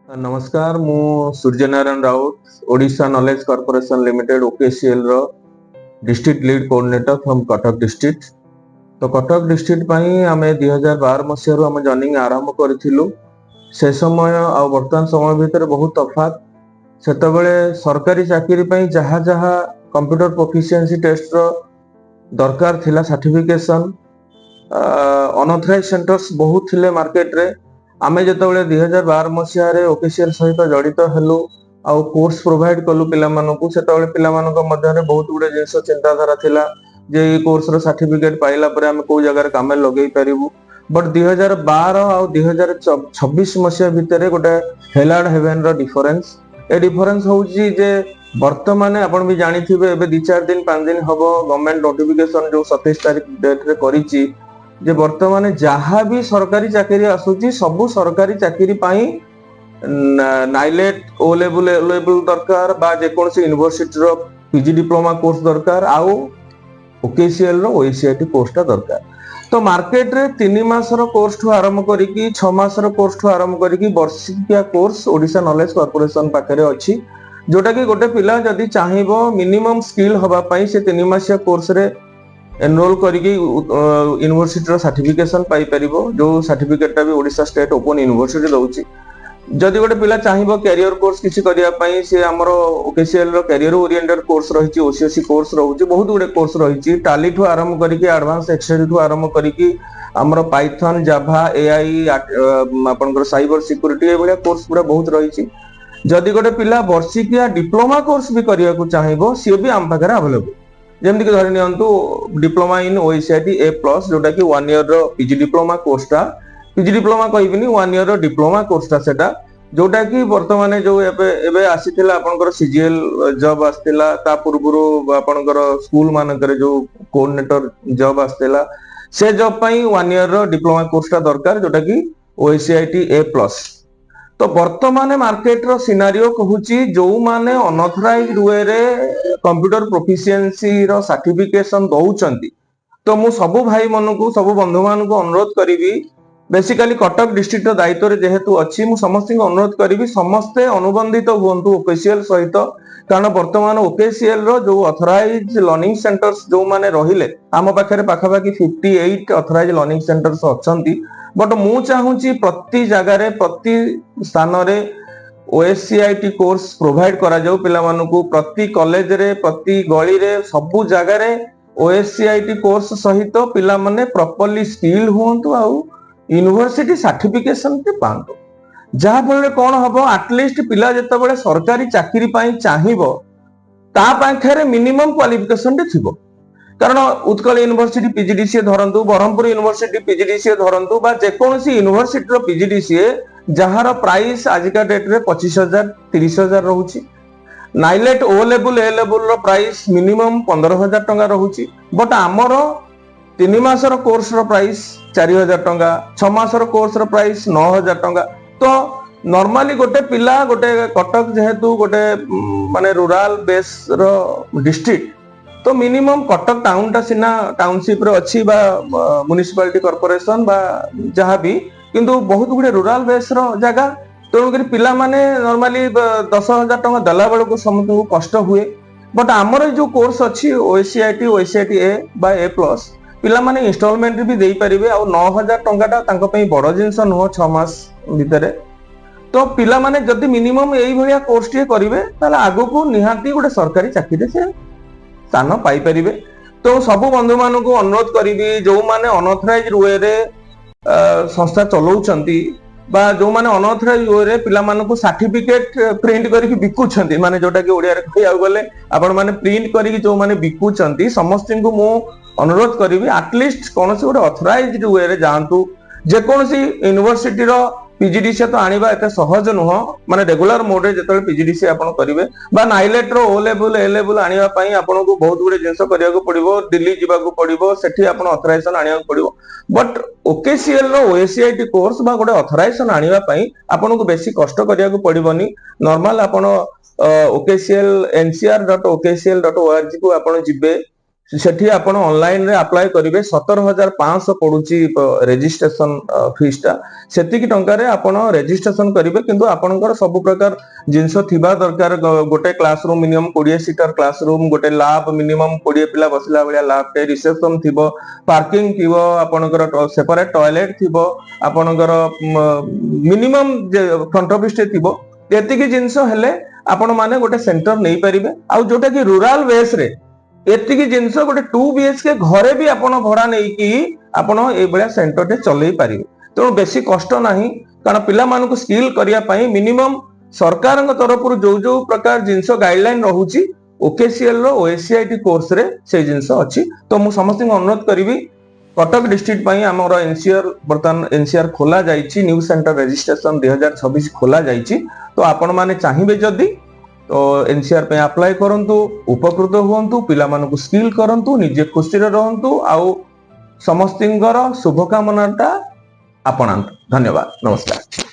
नमस्कार मु Suryanarayan Raut Odisha knowledge corporation limited OKCL रो district lead coordinator from Cuttack district. तो कटक डिस्ट्रिक्ट पई आमे 2012 मसिया रो आमे जर्निंग आरंभ करथिलु। से समय आ वर्तमान समय भितर बहुत तफात। सेतबेले सरकारी चाकरी पई जहा जहा कंप्यूटर प्रोफिशिएंसी टेस्ट रो दरकार थिला सर्टिफिकेशन अनऑथराइज सेंटर्स बहुत थिले मार्केट रे। आमे जेतबेले 2012 मसिया रे ओकेसीएल सहित जड़ित हेलु आउ कोर्स प्रोवाइड कलु पिला मानकु। सेतबेले पिला मानक मध्य रे बहुत गुडे जिंस चिंताधारा थिला जे ई कोर्स रो सर्टिफिकेट पाइला परे आमे को जगह काम लगेई परिबु। बट 2012 आउ 2026 मसिया भितर गोटे हेलाड हेवन रो डिफरेंस ए डिफरेंस होउची जे वर्तमान आपण भी जानिथिबे एबे 2-4 दिन 5 दिन हबो गवर्नमेंट नोटिफिकेशन जो 27 तारिख डेट रे करिची जे वर्तमान जहाँ भी सरकारी चाकरी आसुची सबु सरकारी चाकरी पाई नाइलेट ओ लेवल दरकार बा जे कोनसी यूनिवर्सिटी रो पीजी डिप्लोमा कोर्स दरकार आउ ओकेसीएल रो ओएसीआईटी कोर्स ता दरकार। तो मार्केट रे 3 मास रो कोर्स ठु आरंभ करिकी 6 मास रो कोर्स ठु आरंभ करिकी वर्षिकिया कोर्स ओडिशा नॉलेज कॉर्पोरेशन पाखरे अछि जोटा कि गोटे पिला जदी चाहिबो मिनिमम स्किल हबा पई से 3 मासिया कोर्स रे एनरोल करिकी यूनिवर्सिटी रो सर्टिफिकेशन पाई परिबो जो सर्टिफिकेट टा भी ओडिशा स्टेट ओपन यूनिवर्सिटी दउची। जदि गोटे पिला चाहिबो कैरियर कोर्स किछि करिया पई से हमरो ओकेसीएल रो कैरियर ओरिएंटेड कोर्स रहिची ओसीओसी कोर्स रहउची बहुत गुडे कोर्स रहिची टाली ठु आरंभ करिकी एडवांस एक्सेल ठु आरंभ करिकी हमरो पाइथन जावा एआई आपनकर साइबर सिक्योरिटी ए बलिया कोर्स पूरा बहुत रहिची। जदि गोटे पिला वर्षिकिया डिप्लोमा कोर्स भी करिया को चाहिबो से भी आम पाखरे अवेलेबल जेमति कि धरि नियंतु डिप्लोमा इन ओएसीआईटी ए प्लस जोटा कि 1 ईयर रो पीजी डिप्लोमा कोर्सटा पीजी डिप्लोमा कहबिनी 1 ईयर रो डिप्लोमा कोर्सटा सेटा जोटा कि वर्तमान जो एबे आसीथिला आपनकर सीजीएल जॉब आस्थिला ता पूर्वरो आपनकर स्कूल मानकर जो कोऑर्डिनेटर जॉब आस्थिला से जॉब पई 1 ईयर रो डिप्लोमा कोर्सटा दरकार जोटा कि ओएसीआईटी ए प्लस। तो वर्तमान मार्केट रो सिनारियो कहूची जो माने अनऑथराइज्ड वे रे कंप्यूटर प्रोफिशिएंसी रो सर्टिफिकेशन दउचंती तो मु सब भाई मनकु सब बंधु मानकु अनुरोध करिवि बेसिकली कटक डिस्ट्रिक्ट रो दायित्व रे जेहेतु अछि मु समस्त को अनुरोध करिवि समस्ते अनुबंधित हुंतु ओकेसीएल सहित कारण वर्तमान ओकेसीएल रो जो ऑथराइज्ड लर्निंग सेंटर्स जो माने रहिले आम पाखरे पाखापाखि 58 ऑथराइज्ड लर्निंग सेंटर्स अछंती बट मु चाहूची प्रति जगह रे प्रति स्थान रे ओएसीआईटी कोर्स प्रोवाइड करा जाऊ पिला मानकु प्रति कॉलेज रे प्रति गली रे सबु जगह रे ओएसीआईटी कोर्स सहित पिला माने प्रॉपर्ली स्किल हुंतु आउ यूनिवर्सिटी सर्टिफिकेशन के पांतु जहा फल कोन हबो एटलीस्ट पिला जते बळे सरकारी चाकरी पई चाहिबो ता पाखरे मिनिमम क्वालिफिकेशन रे थिबो कारण उत्कल यूनिवर्सिटी पीजीडीसीए धरंतु बरहमपुर यूनिवर्सिटी पीजीडीसीए धरंतु बा जे कोनसी यूनिवर्सिटी रो पीजीडीसीए जहार प्राइस आजिका डेट रे 25,000 30,000 रहउची NIELIT O level A level रो प्राइस मिनिमम 15,000 टंका रहउची बट हमरो 3 मास रो कोर्स रो प्राइस 4,000 टंका 6 मास रो कोर्स रो प्राइस 9,000 टंका। तो नॉर्मली गोटे पिला गोटे कटक जेहेतु गोटे माने रूरल बेस रो डिस्ट्रिक्ट तो मिनिमम कटक टाउन टा सिना टाउनशिप रे अछि बा म्युनिसिपलिटी कॉर्पोरेशन बा जहां भी किंतु बहुत गुडे रूरल बेस रो जगह तो पिला माने नॉर्मली 10,000 टंका दला बेल को समस्त को कष्ट हुए बट हमर जो कोर्स अछि ओएसीआईटी ए बा ए प्लस पिला माने इंस्टॉलमेंट भी देई परिबे आ 9,000 टंका टा तांको पई बड़ जिंस न 6 मास भितरे तो पिला माने जदी मिनिमम एई भलिया कोर्स टी करिवे ताला आगो को निहांती गोटे सरकारी चाकरी से स्थान पाई परिबे। तो सबु बंधु मान को अनुरोध करिवि जो माने अनऑथराइज्ड वे रे संस्था चलाउचंती बा जो माने अनऑथराइज्ड वे रे पिला मान को सर्टिफिकेट प्रिंट करिकि बिकुचंती माने जोटा कि ओडिया रे कहिया गले आपण माने प्रिंट करिकि जो माने बिकुचंती समस्त को मु अनुरोध करिवि एटलीस्ट कोनसी गोटे ऑथराइज्ड वे रे जानतु जे कोनसी यूनिवर्सिटी रो पीजीडीसी तो आनिबा एते सहज नुह माने रेगुलर मोड रे जतले पीजीडीसी आपण करिवे बा नाइलेट रो ओ लेवल ए लेवल आनिबा पई आपण को बहुत गुडे जिंस करिया को पड़िबो दिल्ली जिबा को पड़िबो सेठी आपण ऑथराइजेशन आनिया को पड़िबो बट ओकेसीएल रो ओएसीआईटी कोर्स बा गोटे ऑथराइजेशन आनिबा पई आपण को बेसी कष्ट करिया को पड़िबोनी नॉर्मल आपण ओकेसीएल ncr.okcl.org को आपण जिबे सेठी आपण ऑनलाइन रे अप्लाई करिवे 17,500 पडुची रजिस्ट्रेशन फीस टा सेतिकी टंका रे आपण रजिस्ट्रेशन करिवे किंतु आपनकर सब प्रकार जिंस थिबा दरकार गोटे क्लासरूम मिनिमम 20 सीटर क्लासरूम गोटे लैब मिनिमम 20 पिला बसला बेला लैब टे रिसेप्शन थिबो पार्किंग थिबो आपनकर सेपरेट टॉयलेट थिबो आपनकर मिनिमम फ्रंट ऑफिस टे थिबो एतिकी जिंस हेले आपण माने गोटे सेंटर नै परिबे आ जोटा कि रूरल बेस रे एतिकी जिंस गोटे 2 BHK घरे भी आपण भड़ा नहीं कि आपण ए बळा सेंटर टे चलै पारिबे तो बेसी कष्ट नाही कारण पिला मानक स्किल करिया पई मिनिमम सरकार तरफ जो जो प्रकार जिंस गाइडलाइन रहूची ओकेसीएल रो ओएससीआईटी कोर्स रे से जिंस अछि तो मु समस्त अनुरोध करिवि कटक डिस्ट्रिक्ट पई हमर एनसीआर बर्तन एनसीआर खोला जाईची न्यू सेंटर रजिस्ट्रेशन 2026 खोला जाईची तो आपण माने चाहिबे जदी तो एनसीआर पे अप्लाई करंतु उपकृत हुंतु पिला मानकु स्किल करंतु निजे खुशी रे रहंतु आउ समस्तिंगर शुभकामनाटा आपणांतु धन्यवाद नमस्कार।